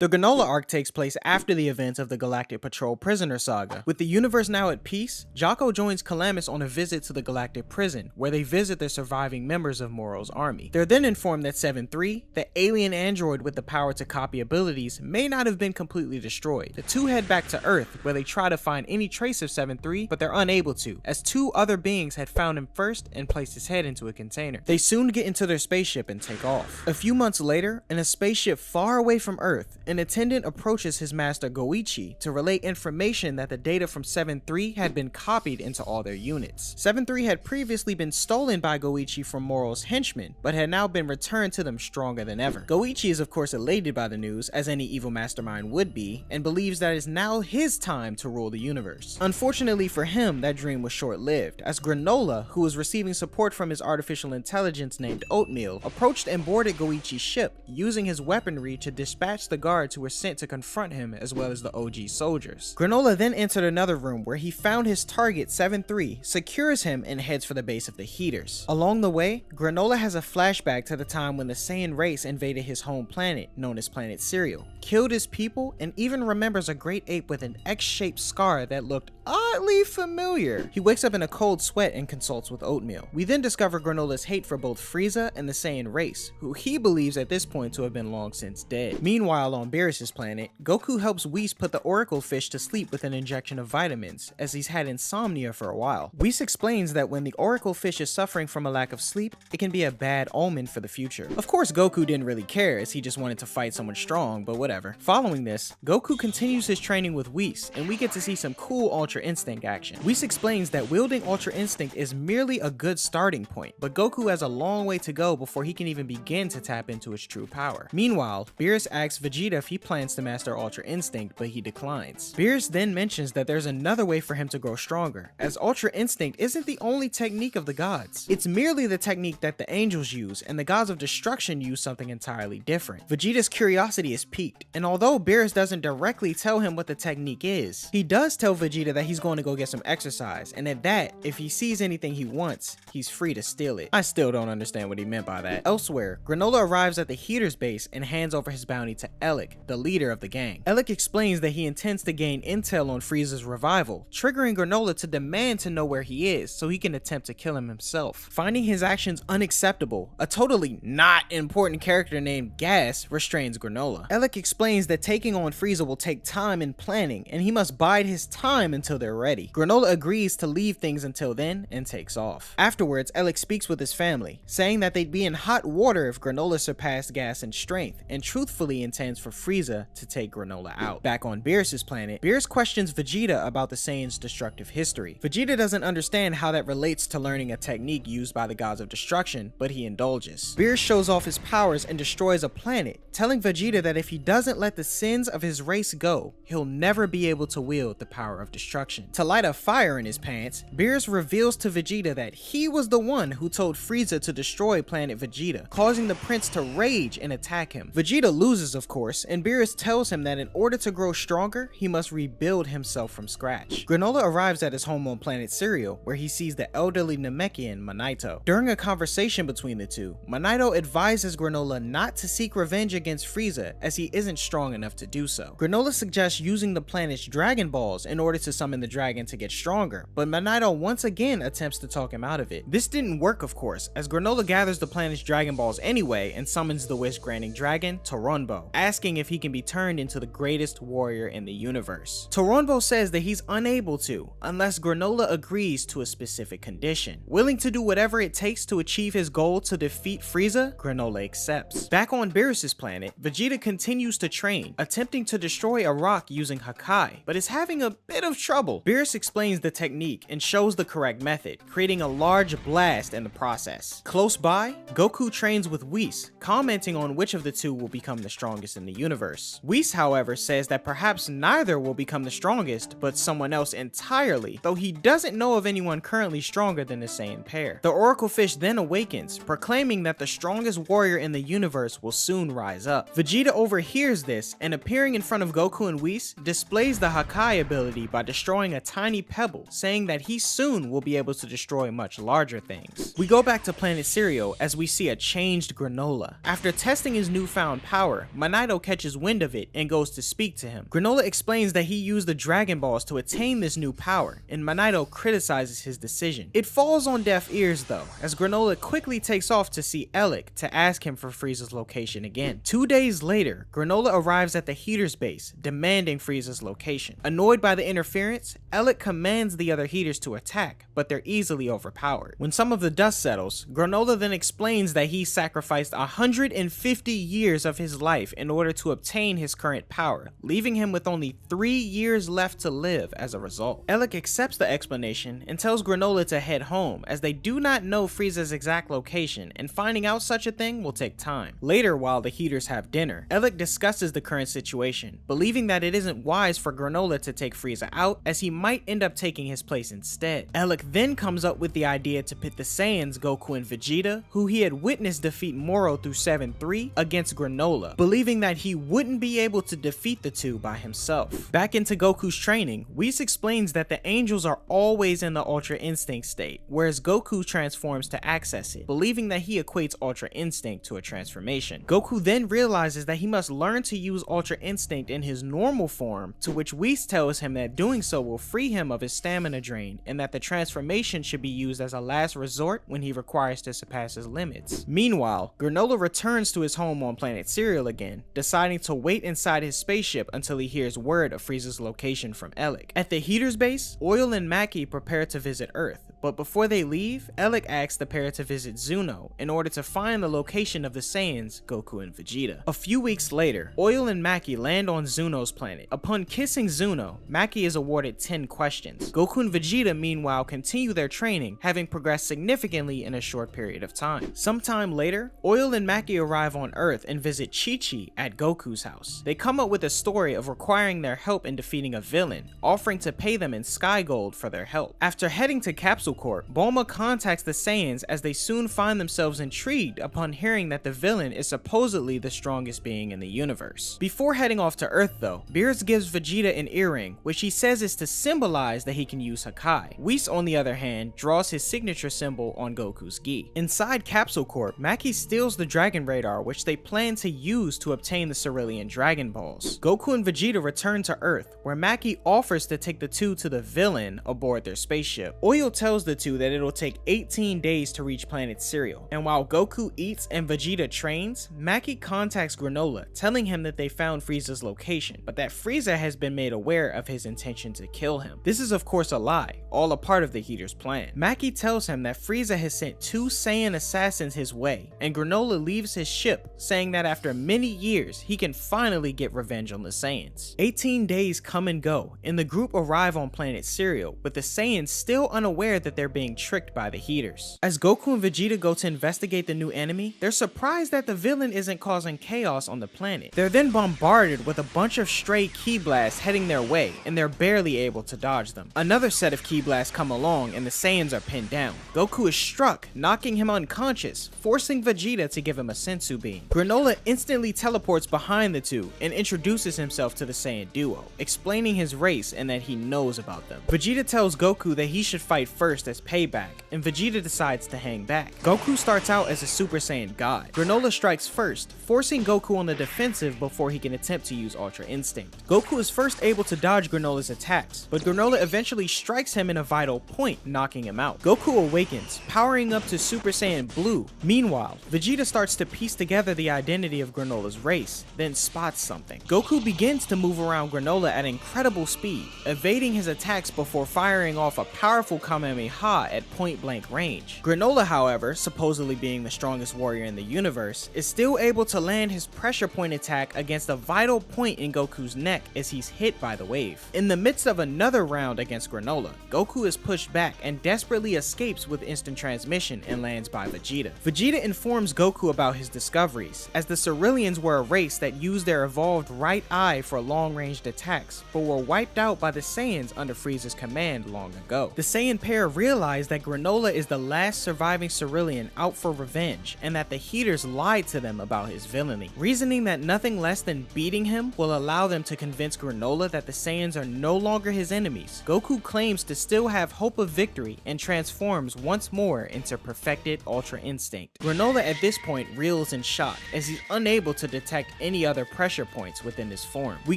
The Granola arc takes place after the events of the Galactic Patrol Prisoner Saga. With the universe now at peace, Jocko joins Calamus on a visit to the Galactic Prison, where they visit the surviving members of Moro's army. They're then informed that 7-3, the alien android with the power to copy abilities, may not have been completely destroyed. The two head back to Earth, where they try to find any trace of 7-3, but they're unable to, as two other beings had found him first and placed his head into a container. They soon get into their spaceship and take off. A few months later, in a spaceship far away from Earth, an attendant approaches his master Goichi to relay information that the data from 7-3 had been copied into all their units. 7-3 had previously been stolen by Goichi from Moro's henchmen, but had now been returned to them stronger than ever. Goichi is of course elated by the news, as any evil mastermind would be, and believes that it's now his time to rule the universe. Unfortunately for him, that dream was short-lived, as Granola, who was receiving support from his artificial intelligence named Oatmeal, approached and boarded Goichi's ship, using his weaponry to dispatch the guards who were sent to confront him, as well as the OG soldiers. Granola then entered another room where he found his target 7-3, secures him, and heads for the base of the Heaters. Along the way, Granola has a flashback to the time when the Saiyan race invaded his home planet, known as Planet Cereal, killed his people, and even remembers a great ape with an X-shaped scar that looked oddly familiar. He wakes up in a cold sweat and consults with Oatmeal. We then discover Granola's hate for both Frieza and the Saiyan race, who he believes at this point to have been long since dead. Meanwhile, on Beerus's planet, Goku helps Whis put the Oracle Fish to sleep with an injection of vitamins, as he's had insomnia for a while. Whis explains that when the Oracle Fish is suffering from a lack of sleep, it can be a bad omen for the future. Of course, Goku didn't really care, as he just wanted to fight someone strong, but whatever. Following this, Goku continues his training with Whis, and we get to see some cool Ultra Instinct action. Whis explains that wielding Ultra Instinct is merely a good starting point, but Goku has a long way to go before he can even begin to tap into his true power. Meanwhile, Beerus asks Vegeta if he plans to master Ultra Instinct, but he declines. Beerus then mentions that there's another way for him to grow stronger, as Ultra Instinct isn't the only technique of the gods. It's merely the technique that the angels use, and the gods of destruction use something entirely different. Vegeta's curiosity is piqued, and although Beerus doesn't directly tell him what the technique is, he does tell Vegeta that he's going to go get some exercise, and at that, if he sees anything he wants, he's free to steal it. I still don't understand what he meant by that. Elsewhere, Granola arrives at the Heaters base and hands over his bounty to Elec, the leader of the gang. Elec explains that he intends to gain intel on Frieza's revival, triggering Granola to demand to know where he is so he can attempt to kill him himself. Finding his actions unacceptable, a totally not important character named Gas restrains Granola. Elec explains that taking on Frieza will take time and planning, and he must bide his time until they're ready. Granola agrees to leave things until then and takes off. Afterwards, Elec speaks with his family, saying that they'd be in hot water if Granola surpassed Gas in strength, and truthfully intends for Frieza to take Granola out. Back on Beerus's planet, Beerus questions Vegeta about the Saiyans' destructive history. Vegeta doesn't understand how that relates to learning a technique used by the gods of destruction, but he indulges. Beerus shows off his powers and destroys a planet, telling Vegeta that if he doesn't let the sins of his race go, he'll never be able to wield the power of destruction. To light a fire in his pants, Beerus reveals to Vegeta that he was the one who told Frieza to destroy planet Vegeta, causing the prince to rage and attack him. Vegeta loses, of course, and Beerus tells him that in order to grow stronger, he must rebuild himself from scratch. Granola arrives at his home on planet Cereal, where he sees the elderly Namekian Manito. During a conversation between the two, Manito advises Granola not to seek revenge against Frieza, as he isn't strong enough to do so. Granola suggests using the planet's Dragon Balls in order to summon the dragon to get stronger, but Manito once again attempts to talk him out of it. This didn't work, of course, as Granola gathers the planet's Dragon Balls anyway and summons the wish-granting dragon, Toronbo, asking if he can be turned into the greatest warrior in the universe. Toronbo says that he's unable to, unless Granola agrees to a specific condition. Willing to do whatever it takes to achieve his goal to defeat Frieza, Granola accepts. Back on Beerus's planet, Vegeta continues to train, attempting to destroy a rock using Hakai, but is having a bit of trouble. Beerus explains the technique and shows the correct method, creating a large blast in the process. Close by, Goku trains with Whis, commenting on which of the two will become the strongest in the universe. Whis, however, says that perhaps neither will become the strongest, but someone else entirely, though he doesn't know of anyone currently stronger than the Saiyan pair. The Oracle Fish then awakens, proclaiming that the strongest warrior in the universe will soon rise up. Vegeta overhears this and, appearing in front of Goku and Whis, displays the Hakai ability by destroying destroying a tiny pebble, saying that he soon will be able to destroy much larger things. We go back to Planet Cereal as we see a changed Granola. After testing his newfound power, Magneto catches wind of it and goes to speak to him. Granola explains that he used the Dragon Balls to attain this new power, and Magneto criticizes his decision. It falls on deaf ears though, as Granola quickly takes off to see Alec to ask him for Frieza's location again. 2 days later, Granola arrives at the Heaters base, demanding Frieza's location. Annoyed by the interference, Alec commands the other Heaters to attack, but they're easily overpowered. When some of the dust settles, Granola then explains that he sacrificed 150 years of his life in order to obtain his current power, leaving him with only 3 years left to live as a result. Alec accepts the explanation and tells Granola to head home, as they do not know Frieza's exact location, and finding out such a thing will take time. Later, while the Heaters have dinner, Alec discusses the current situation, believing that it isn't wise for Granola to take Frieza out, as he might end up taking his place instead. Alec then comes up with the idea to pit the Saiyans Goku and Vegeta, who he had witnessed defeat Moro through 7-3, against Granola, believing that he wouldn't be able to defeat the two by himself. Back into Goku's training, Whis explains that the angels are always in the Ultra Instinct state, whereas Goku transforms to access it, believing that he equates Ultra Instinct to a transformation. Goku then realizes that he must learn to use Ultra Instinct in his normal form, to which Whis tells him that doing so will free him of his stamina drain, and that the transformation should be used as a last resort when he requires to surpass his limits. Meanwhile, Granola returns to his home on Planet Cereal again, deciding to wait inside his spaceship until he hears word of Frieza's location from Alec. At the Heaters base, Oil and Mackie prepare to visit Earth, but before they leave, Alec asks the pair to visit Zuno in order to find the location of the Saiyans, Goku and Vegeta. A few weeks later, Oil and Mackie land on Zuno's planet. Upon kissing Zuno, Mackie is awarded 10 questions. Goku and Vegeta meanwhile continue their training, having progressed significantly in a short period of time. Sometime later, Oil and Mackie arrive on Earth and visit Chi-Chi at Goku's house. They come up with a story of requiring their help in defeating a villain, offering to pay them in Sky Gold for their help. After heading to Capsule Corp, Bulma contacts the Saiyans as they soon find themselves intrigued upon hearing that the villain is supposedly the strongest being in the universe. Before heading off to Earth though, Beerus gives Vegeta an earring, which he says is to symbolize that he can use Hakai. Whis, on the other hand, draws his signature symbol on Goku's gi. Inside Capsule Corp, Mackie steals the Dragon Radar, which they plan to use to obtain the Cerulean Dragon Balls. Goku and Vegeta return to Earth, where Mackie offers to take the two to the villain aboard their spaceship. Oil tells the two that it'll take 18 days to reach Planet Cereal, and while Goku eats and Vegeta trains, Mackie contacts Granola, telling him that they found Frieza's location, but that Frieza has been made aware of his intention to kill him. This is of course a lie, all a part of the Heaters' plan. Mackie tells him that Frieza has sent 2 Saiyan assassins his way, and Granola leaves his ship, saying that after many years, he can finally get revenge on the Saiyans. 18 days come and go, and the group arrive on Planet Cereal, with the Saiyans still unaware that they're being tricked by the Heaters. As Goku and Vegeta go to investigate the new enemy, they're surprised that the villain isn't causing chaos on the planet. They're then bombarded with a bunch of stray ki blasts heading their way, and they're barely able to dodge them. Another set of ki blasts come along, and the Saiyans are pinned down. Goku is struck, knocking him unconscious, forcing Vegeta to give him a sensu bean. Granola instantly teleports behind the two and introduces himself to the Saiyan duo, explaining his race and that he knows about them. Vegeta tells Goku that he should fight first as payback, and Vegeta decides to hang back. Goku starts out as a Super Saiyan God. Granola strikes first, forcing Goku on the defensive before he can attempt to use Ultra Instinct. Goku is first able to dodge Granola's attacks, but Granola eventually strikes him in a vital point, knocking him out. Goku awakens, powering up to Super Saiyan Blue. Meanwhile, Vegeta starts to piece together the identity of Granola's race, then spots something. Goku begins to move around Granola at incredible speed, evading his attacks before firing off a powerful Kamehameha at point-blank range. Granola, however, supposedly being the strongest warrior in the universe, is still able to land his pressure point attack against a vital point in Goku's neck as he's hit by the wave. In the midst of another round against Granola, Goku is pushed back and desperately escapes with instant transmission and lands by Vegeta. Vegeta informs Goku about his discoveries, as the Ceruleans were a race that used their evolved right eye for long-ranged attacks, but were wiped out by the Saiyans under Frieza's command long ago. The Saiyan pair realize that Granola is the last surviving Cerulean out for revenge, and that the Heaters lied to them about his villainy. Reasoning that nothing less than beating him will allow them to convince Granola that the Saiyans are no longer his enemies, Goku claims to still have hope of victory and transforms once more into perfected Ultra Instinct. Granola at this point reels in shock, as he's unable to detect any other pressure points within his form. We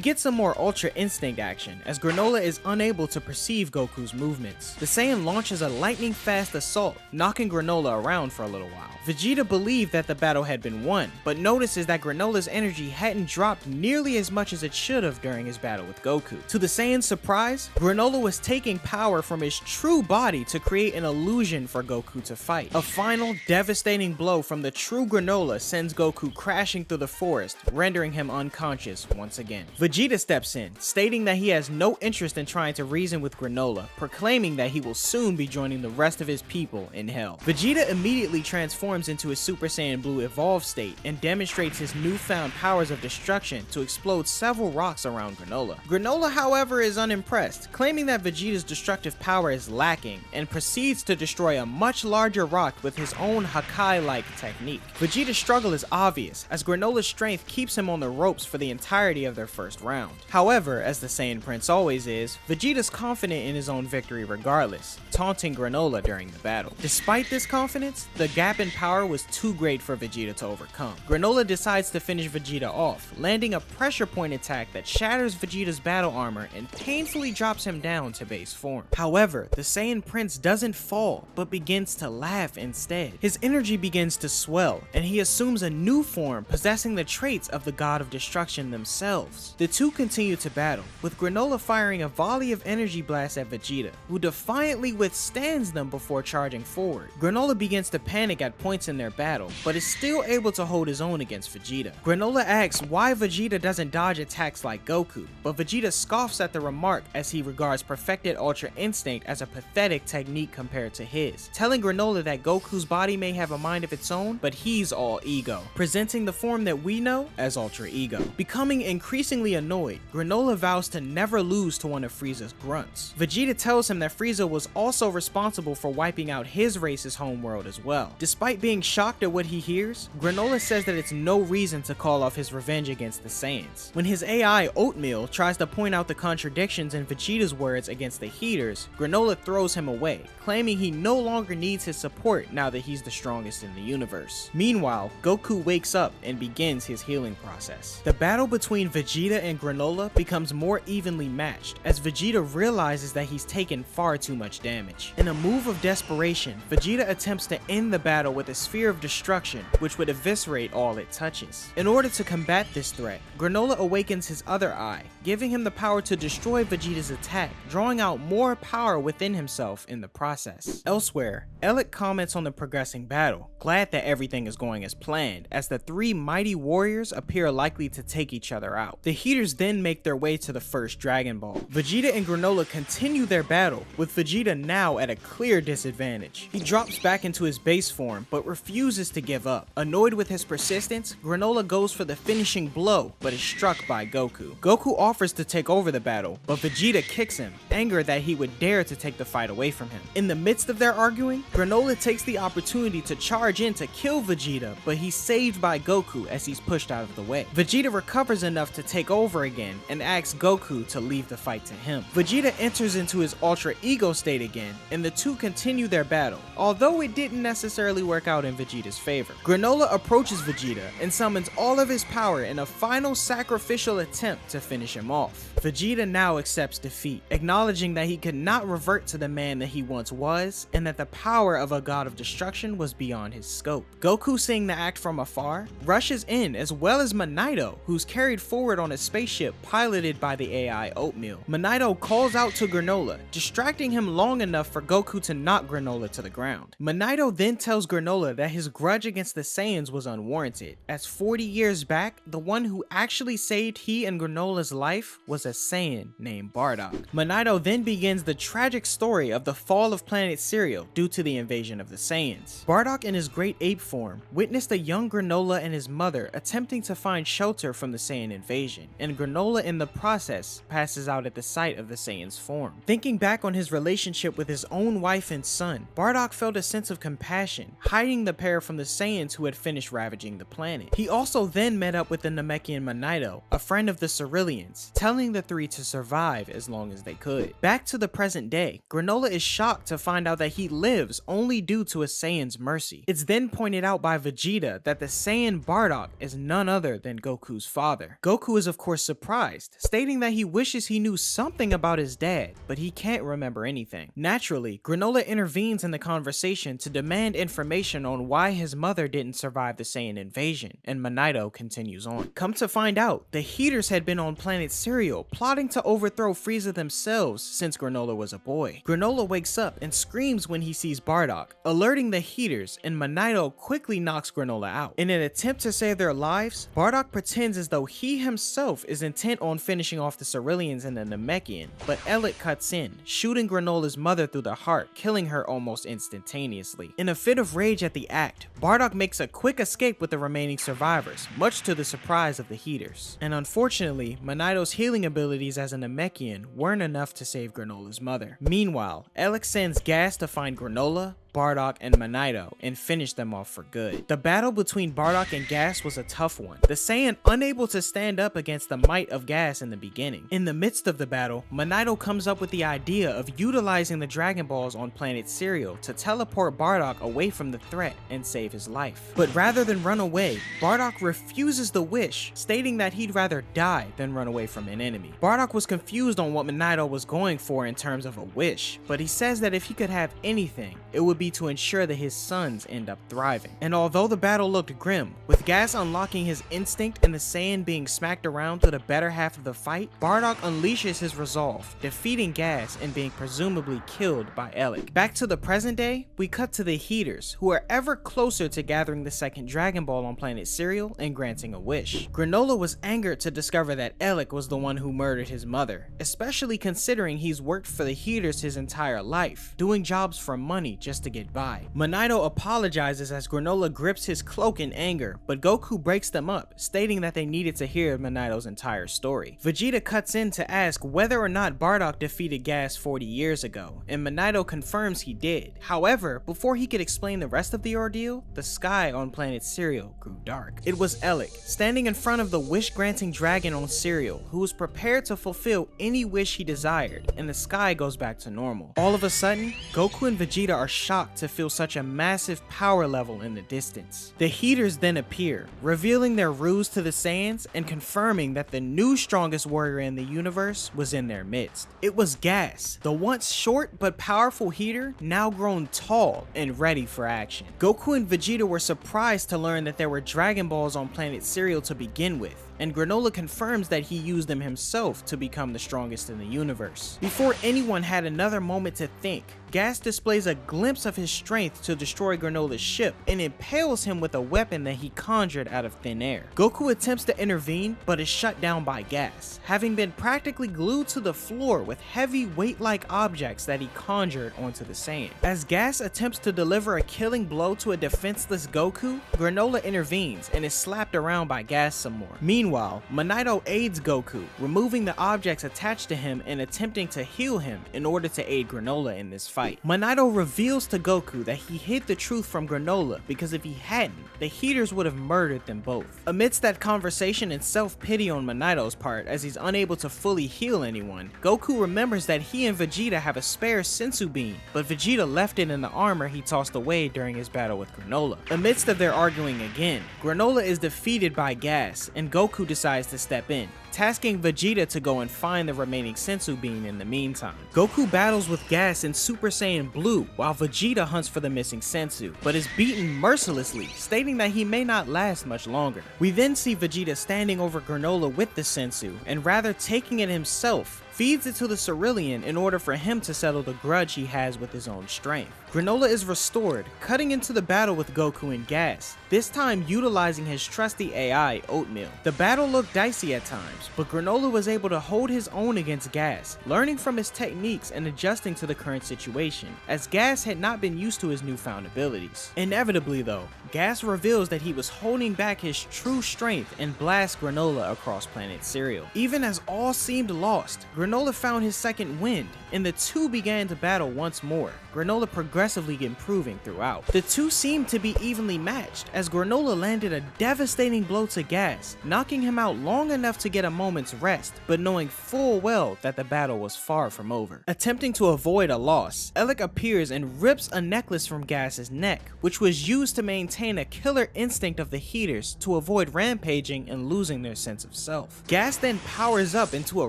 get some more Ultra Instinct action, as Granola is unable to perceive Goku's movements. The Saiyan launches a lightning-fast assault, knocking Granola around for a little while. Vegeta believed that the battle had been won, but notices that Granola's energy hadn't dropped nearly as much as it should have during his battle with Goku. To the Saiyan's surprise, Granola was taking power from his true body to create an illusion for Goku to fight. A final, devastating blow from the true Granola sends Goku crashing through the forest, rendering him unconscious once again. Vegeta steps in, stating that he has no interest in trying to reason with Granola, proclaiming that he will soon be joining the rest of his people in hell. Vegeta immediately transforms into his Super Saiyan Blue evolved state and demonstrates his newfound powers of destruction to explode several rocks around Granola. Granola, however, is unimpressed, claiming that Vegeta's destructive power is lacking, and proceeds to destroy a much larger rock with his own Hakai-like technique. Vegeta's struggle is obvious, as Granola's strength keeps him on the ropes for the entirety of their first round. However, as the Saiyan Prince always is, Vegeta's confident in his own victory regardless, taunting Granola during the battle. Despite this confidence, the gap in power was too great for Vegeta to overcome. Granola decides to finish Vegeta off, landing a pressure point attack that shatters Vegeta's battle armor and painfully drops him down to base form. However, the Saiyan Prince doesn't fall, but begins to laugh instead. His energy begins to swell, and he assumes a new form possessing the traits of the God of Destruction themselves. The two continue to battle, with Granola firing a volley of energy blasts at Vegeta, who defiantly withstands them before charging forward. Granola begins to panic at points in their battle, but is still able to hold his own against Vegeta. Granola asks why Vegeta doesn't dodge attacks like Goku, but Vegeta scoffs at the remark as he regards perfected Ultra Instinct as a pathetic technique compared to his, telling Granola that Goku's body may have a mind of its own, but he's all ego, presenting the form that we know as Ultra Ego. Becoming increasingly annoyed, Granola vows to never lose to one of Frieza's grunts. Vegeta tells him that Frieza was also responsible for wiping out his race's homeworld as well. Despite being shocked at what he hears, Granola says that it's no reason to call off his revenge against the Saiyans. When his AI, Oatmeal, tries to point out the contradictions in Vegeta's words against the Heaters, Granola throws him away, claiming he no longer needs his support now that he's the strongest in the universe. Meanwhile, Goku wakes up and begins his healing process. The battle between Vegeta and Granola becomes more evenly matched, as Vegeta realizes that he's taken far too much damage. In a move of desperation, Vegeta attempts to end the battle with a sphere of destruction, which would eviscerate all it touches. In order to combat this threat, Granola awakens his other eye, giving him the power to destroy Vegeta's attack, drawing out more power within himself in the process. Elsewhere, Elliot comments on the progressing battle, glad that everything is going as planned, as the three mighty warriors appear likely to take each other out. The Heaters then make their way to the first Dragon Ball. Vegeta and Granola continue their battle, with Vegeta now at a clear disadvantage. He drops back into his base form, but refuses to give up. Annoyed with his persistence, Granola goes for the finishing blow, but is struck by Goku. Goku offers to take over the battle, but Vegeta kicks him, angered that he would dare to take the fight away from him. In the midst of their arguing, Granola takes the opportunity to charge in to kill Vegeta, but he's saved by Goku as he's pushed out of the way. Vegeta recovers enough to take over again and asks Goku to leave the fight to him. Vegeta enters into his Ultra Ego state again, and the two continue their battle, although it didn't necessarily work out in Vegeta's favor. Granola approaches Vegeta and summons all of his power in a final sacrificial attempt to finish him off. Vegeta now accepts defeat, acknowledging that he could not revert to the man that he once was, and that the power of a god of destruction was beyond his scope. Goku, seeing the act from afar, rushes in, as well as Manito, who's carried forward on a spaceship piloted by the AI Oatmeal. Manito calls out to Granola, distracting him long enough for Goku to knock Granola to the ground. Manito then tells Granola that his grudge against the Saiyans was unwarranted, as 40 years back, the one who actually saved he and Granola's life was a Saiyan named Bardock. Manito then begins the tragic story of the fall of planet Cereal due to the invasion of the Saiyans. Bardock in his great ape form witnessed a young Granola and his mother attempting to find shelter from the Saiyan invasion, and Granola in the process passes out at the sight of the Saiyan's form. Thinking back on his relationship with with his own wife and son, Bardock felt a sense of compassion, hiding the pair from the Saiyans who had finished ravaging the planet. He also then met up with the Namekian Manito, a friend of the Ceruleans, telling the three to survive as long as they could. Back to the present day, Granola is shocked to find out that he lives only due to a Saiyan's mercy. It's then pointed out by Vegeta that the Saiyan Bardock is none other than Goku's father. Goku is of course surprised, stating that he wishes he knew something about his dad, but he can't remember anything. Naturally, Granola intervenes in the conversation to demand information on why his mother didn't survive the Saiyan invasion, and Manito continues on. Come to find out, the Heaters had been on planet Cereal, plotting to overthrow Frieza themselves since Granola was a boy. Granola wakes up and screams when he sees Bardock, alerting the Heaters, and Manito quickly knocks Granola out. In an attempt to save their lives, Bardock pretends as though he himself is intent on finishing off the Ceruleans and the Namekian, but Elliot cuts in, shooting Granola's mother through the heart, killing her almost instantaneously. In a fit of rage at the act, Bardock makes a quick escape with the remaining survivors, much to the surprise of the Heaters. And unfortunately, Manito's healing abilities as a Namekian weren't enough to save Granola's mother. Meanwhile, Alex sends Gas to find Granola, Bardock, and Manito and finish them off for good. The battle between Bardock and Gas was a tough one, the Saiyan unable to stand up against the might of Gas in the beginning. In the midst of the battle, Manito comes up with the idea of utilizing the Dragon Balls on planet Cereal to teleport Bardock away from the threat and save his life. But rather than run away, Bardock refuses the wish, stating that he'd rather die than run away from an enemy. Bardock was confused on what Manito was going for in terms of a wish, but he says that if he could have anything, it would be to ensure that his sons end up thriving. And although the battle looked grim, with Gas unlocking his instinct and the Saiyan being smacked around through the better half of the fight, Bardock unleashes his resolve, defeating Gas and being presumably killed by Ellic. Back to the present day, we cut to the Heaters, who are ever closer to gathering the second Dragon Ball on planet Cereal and granting a wish. Granola was angered to discover that Ellic was the one who murdered his mother, especially considering he's worked for the Heaters his entire life, doing jobs for money just to get by. Manito apologizes as Granola grips his cloak in anger, but Goku breaks them up, stating that they needed to hear Manito's entire story. Vegeta cuts in to ask whether or not Bardock defeated Gas 40 years ago, and Manito confirms he did. However, before he could explain the rest of the ordeal, the sky on planet Cereal grew dark. It was Ellic, standing in front of the wish-granting dragon on Cereal, who was prepared to fulfill any wish he desired, and the sky goes back to normal. All of a sudden, Goku and Vegeta are shocked to feel such a massive power level in the distance. The Heaters then appear, revealing their ruse to the Saiyans and confirming that the new strongest warrior in the universe was in their midst. It was Gas, the once short but powerful Heater, now grown tall and ready for action. Goku and Vegeta were surprised to learn that there were Dragon Balls on planet Cereal to begin with, and Granola confirms that he used them himself to become the strongest in the universe. Before anyone had another moment to think, Gas displays a glimpse of his strength to destroy Granola's ship and impales him with a weapon that he conjured out of thin air. Goku attempts to intervene but is shut down by Gas, having been practically glued to the floor with heavy weight-like objects that he conjured onto the Saiyan. As Gas attempts to deliver a killing blow to a defenseless Goku, Granola intervenes and is slapped around by Gas some more. Meanwhile, Manito aids Goku, removing the objects attached to him and attempting to heal him in order to aid Granola in this fight. Manito reveals to Goku that he hid the truth from Granola because if he hadn't, the Heaters would have murdered them both. Amidst that conversation and self-pity on Manito's part as he's unable to fully heal anyone, Goku remembers that he and Vegeta have a spare Senzu bean, but Vegeta left it in the armor he tossed away during his battle with Granola. Amidst of their arguing again, Granola is defeated by Gas and Goku decides to step in, tasking Vegeta to go and find the remaining Senzu bean in the meantime. Goku battles with Gas in Super Saiyan Blue while Vegeta hunts for the missing Senzu, but is beaten mercilessly, stating that he may not last much longer. We then see Vegeta standing over Granola with the Senzu, and rather taking it himself, feeds it to the Cerulean in order for him to settle the grudge he has with his own strength. Granola is restored, cutting into the battle with Goku and Gas, this time utilizing his trusty AI, Oatmeal. The battle looked dicey at times, but Granola was able to hold his own against Gas, learning from his techniques and adjusting to the current situation, as Gas had not been used to his newfound abilities. Inevitably though, Gas reveals that he was holding back his true strength and blasts Granola across planet Cereal. Even as all seemed lost, Granola found his second wind, and the two began to battle once more, Granola progressively improving throughout. The two seemed to be evenly matched, as Granola landed a devastating blow to Gas, knocking him out long enough to get a moment's rest, but knowing full well that the battle was far from over. Attempting to avoid a loss, Elec appears and rips a necklace from Gas's neck, which was used to maintain a killer instinct of the Heaters to avoid rampaging and losing their sense of self. Gas then powers up into a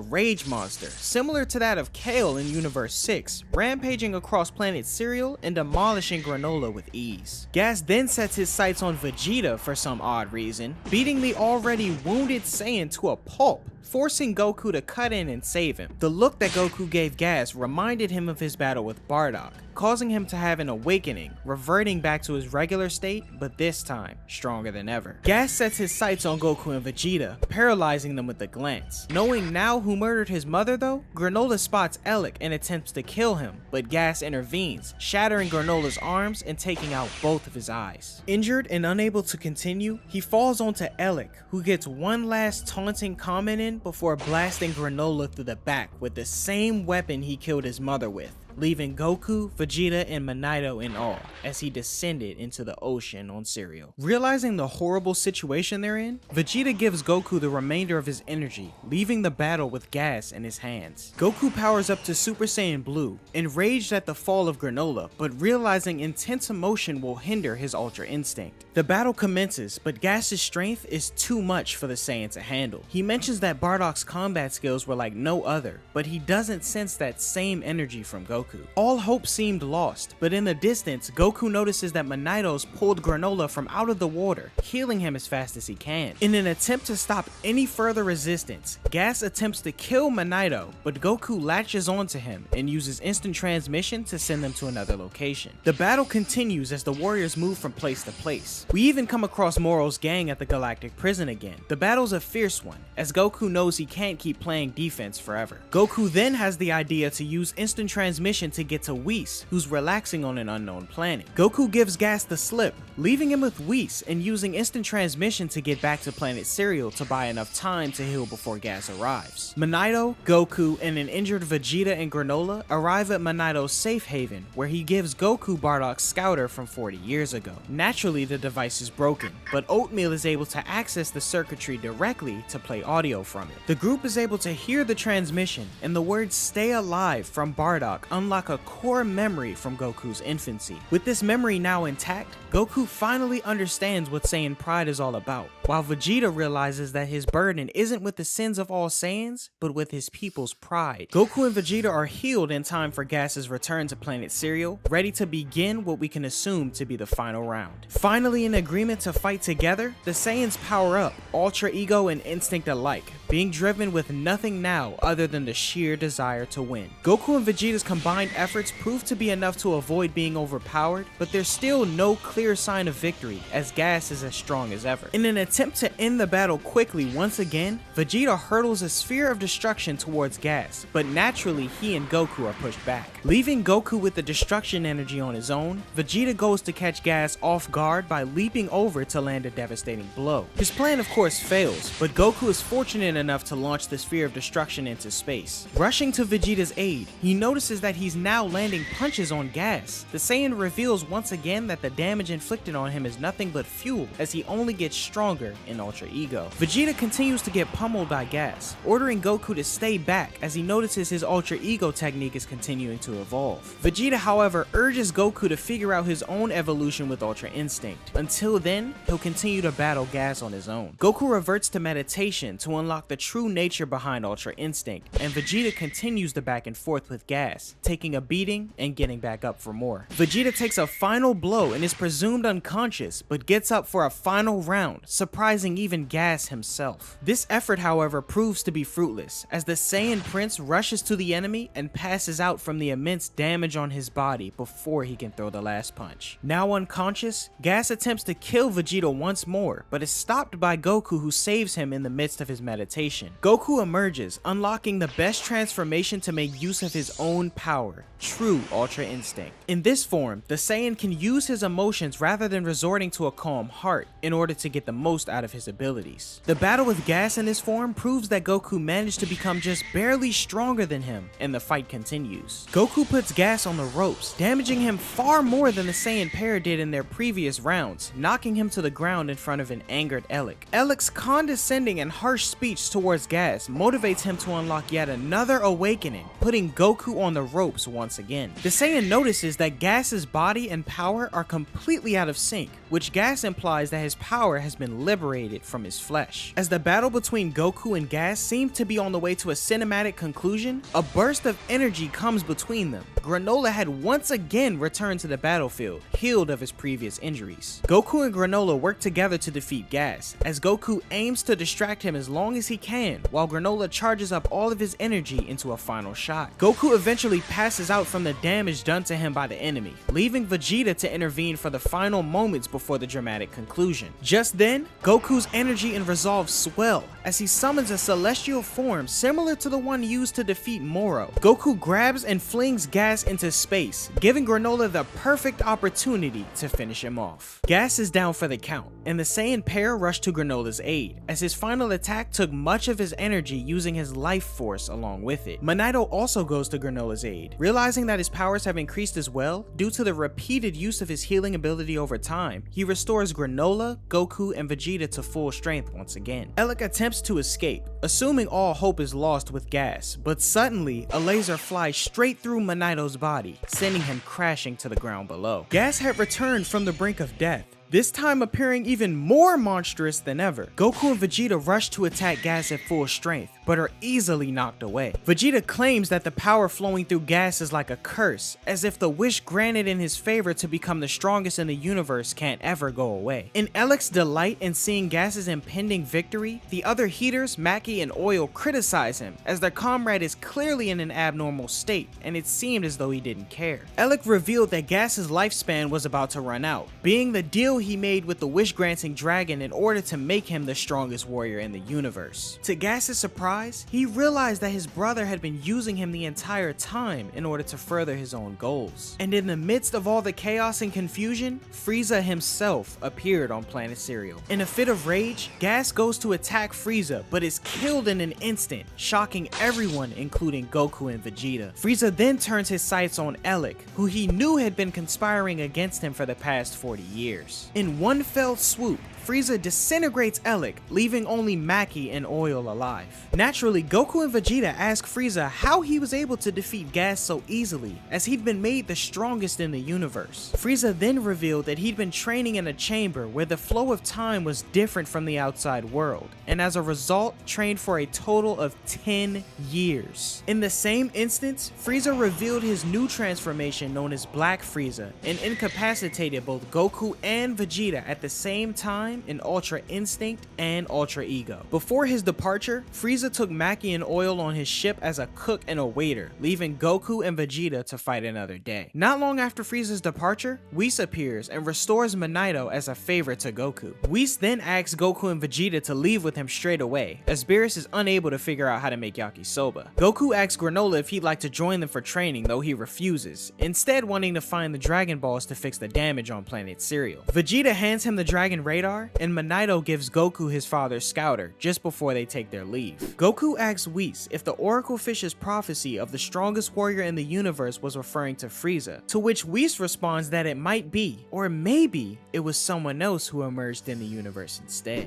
rage monster, similar to that of Kale in Universe 6, rampaging across planet Cereal and demolishing Granola with ease. Gas then sets his sights on Vegeta for some odd reason, beating the already wounded Saiyan to a pulp, forcing Goku to cut in and save him. The look that Goku gave Gas reminded him of his battle with Bardock, causing him to have an awakening, reverting back to his regular state, but this time, stronger than ever. Gas sets his sights on Goku and Vegeta, paralyzing them with a glance. Knowing now who murdered his mother though, Granola spots Elec and attempts to kill him, but Gas intervenes, shattering Granola's arms and taking out both of his eyes. Injured and unable to continue, he falls onto Elec, who gets one last taunting comment in before blasting Granola through the back with the same weapon he killed his mother with, leaving Goku, Vegeta, and Manito in awe as he descended into the ocean on Cereal. Realizing the horrible situation they're in, Vegeta gives Goku the remainder of his energy, leaving the battle with Gas in his hands. Goku powers up to Super Saiyan Blue, enraged at the fall of Granola, but realizing intense emotion will hinder his Ultra Instinct. The battle commences, but Gas's strength is too much for the Saiyan to handle. He mentions that Bardock's combat skills were like no other, but he doesn't sense that same energy from Goku. All hope seemed lost, but in the distance, Goku notices that Manito's pulled Granola from out of the water, healing him as fast as he can. In an attempt to stop any further resistance, Gas attempts to kill Manito, but Goku latches onto him and uses instant transmission to send them to another location. The battle continues as the warriors move from place to place. We even come across Moro's gang at the Galactic Prison again. The battle's a fierce one, as Goku knows he can't keep playing defense forever. Goku then has the idea to use instant transmission to get to Whis, who's relaxing on an unknown planet. Goku gives Gas the slip, leaving him with Whis and using instant transmission to get back to planet Cereal to buy enough time to heal before Gas arrives. Manito, Goku, and an injured Vegeta and Granola arrive at Manito's safe haven, where he gives Goku Bardock's scouter from 40 years ago. Naturally, the device is broken, but Oatmeal is able to access the circuitry directly to play audio from it. The group is able to hear the transmission, and the words "Stay alive" from Bardock unlock a core memory from Goku's infancy. With this memory now intact, Goku finally understands what Saiyan pride is all about, while Vegeta realizes that his burden isn't with the sins of all Saiyans, but with his people's pride. Goku and Vegeta are healed in time for Gas's return to planet Cereal, ready to begin what we can assume to be the final round. Finally in agreement to fight together, the Saiyans power up, Ultra Ego and Instinct alike, being driven with nothing now other than the sheer desire to win. Goku and Vegeta's combined efforts prove to be enough to avoid being overpowered, but there's still no clear sign of victory, as Gas is as strong as ever. In an attempt to end the battle quickly once again, Vegeta hurtles a sphere of destruction towards Gas, but naturally he and Goku are pushed back. Leaving Goku with the destruction energy on his own, Vegeta goes to catch Gas off guard by leaping over to land a devastating blow. His plan of course fails, but Goku is fortunate enough to launch the sphere of destruction into space. Rushing to Vegeta's aid, he notices that he's now landing punches on Gas. The Saiyan reveals once again that the damage inflicted on him is nothing but fuel, as he only gets stronger in Ultra Ego. Vegeta continues to get pummeled by Gas, ordering Goku to stay back as he notices his Ultra Ego technique is continuing to evolve. Vegeta, however, urges Goku to figure out his own evolution with Ultra Instinct. Until then, he'll continue to battle Gas on his own. Goku reverts to meditation to unlock the true nature behind Ultra Instinct, and Vegeta continues the back and forth with Gas, taking a beating and getting back up for more. Vegeta takes a final blow and is presumed unconscious, but gets up for a final round, surprising surprising even Gas himself. This effort, however, proves to be fruitless, as the Saiyan Prince rushes to the enemy and passes out from the immense damage on his body before he can throw the last punch. Now unconscious, Gas attempts to kill Vegeta once more, but is stopped by Goku, who saves him in the midst of his meditation. Goku emerges, unlocking the best transformation to make use of his own power, true Ultra Instinct. In this form, the Saiyan can use his emotions rather than resorting to a calm heart in order to get the most out of his abilities. The battle with Gas in this form proves that Goku managed to become just barely stronger than him, and the fight continues. Goku puts Gas on the ropes, damaging him far more than the Saiyan pair did in their previous rounds, knocking him to the ground in front of an angered Elec. Elec's condescending and harsh speech towards Gas motivates him to unlock yet another awakening, putting Goku on the ropes once again. The Saiyan notices that Gas's body and power are completely out of sync, which Gas implies that his power has been liberated from his flesh. As the battle between Goku and Gas seemed to be on the way to a cinematic conclusion, a burst of energy comes between them. Granola had once again returned to the battlefield, healed of his previous injuries. Goku and Granola work together to defeat Gas, as Goku aims to distract him as long as he can, while Granola charges up all of his energy into a final shot. Goku eventually passes out from the damage done to him by the enemy, leaving Vegeta to intervene for the final moments before the dramatic conclusion. Just then, Goku's energy and resolve swell as he summons a celestial form similar to the one used to defeat Moro. Goku grabs and flings Gas into space, giving Granola the perfect opportunity to finish him off. Gas is down for the count, and the Saiyan pair rush to Granola's aid, as his final attack took much of his energy, using his life force along with it. Manito also goes to Granola's aid, realizing that his powers have increased as well due to the repeated use of his healing ability over time. He restores Granola, Goku, and Vegeta to full strength once again. Elec attempts to escape, assuming all hope is lost with Gas, but suddenly a laser flies straight through Manito's body, sending him crashing to the ground below. Gas had returned from the brink of death, this time appearing even more monstrous than ever. Goku and Vegeta rush to attack Gas at full strength, but are easily knocked away. Vegeta claims that the power flowing through Gas is like a curse, as if the wish granted in his favor to become the strongest in the universe can't ever go away. In Elec's delight in seeing Gas's impending victory, the other Heaters, Maki, and Oil criticize him, as their comrade is clearly in an abnormal state, and it seemed as though he didn't care. Elec revealed that Gas's lifespan was about to run out, being the deal he made with the wish-granting dragon in order to make him the strongest warrior in the universe. To Gas's surprise, he realized that his brother had been using him the entire time in order to further his own goals. And in the midst of all the chaos and confusion, Frieza himself appeared on planet Cereal. In a fit of rage, Gas goes to attack Frieza, but is killed in an instant, shocking everyone including Goku and Vegeta. Frieza then turns his sights on Elec, who he knew had been conspiring against him for the past 40 years. In one fell swoop, Frieza disintegrates Elec, leaving only Maki and Oil alive. Naturally, Goku and Vegeta ask Frieza how he was able to defeat Gas so easily, as he'd been made the strongest in the universe. Frieza then revealed that he'd been training in a chamber where the flow of time was different from the outside world, and as a result, trained for a total of 10 years. In the same instance, Frieza revealed his new transformation known as Black Frieza, and incapacitated both Goku and Vegeta at the same time in Ultra Instinct and Ultra Ego. Before his departure, Frieza took Maki and Oil on his ship as a cook and a waiter, leaving Goku and Vegeta to fight another day. Not long after Frieza's departure, Whis appears and restores Manito as a favor to Goku. Whis then asks Goku and Vegeta to leave with him straight away, as Beerus is unable to figure out how to make yakisoba. Goku asks Granola if he'd like to join them for training, though he refuses, instead wanting to find the Dragon Balls to fix the damage on planet Cereal. Vegeta hands him the Dragon Radar, and Manito gives Goku his father's scouter just before they take their leave. Goku asks Whis if the Oracle Fish's prophecy of the strongest warrior in the universe was referring to Frieza, to which Whis responds that it might be, or maybe it was someone else who emerged in the universe instead.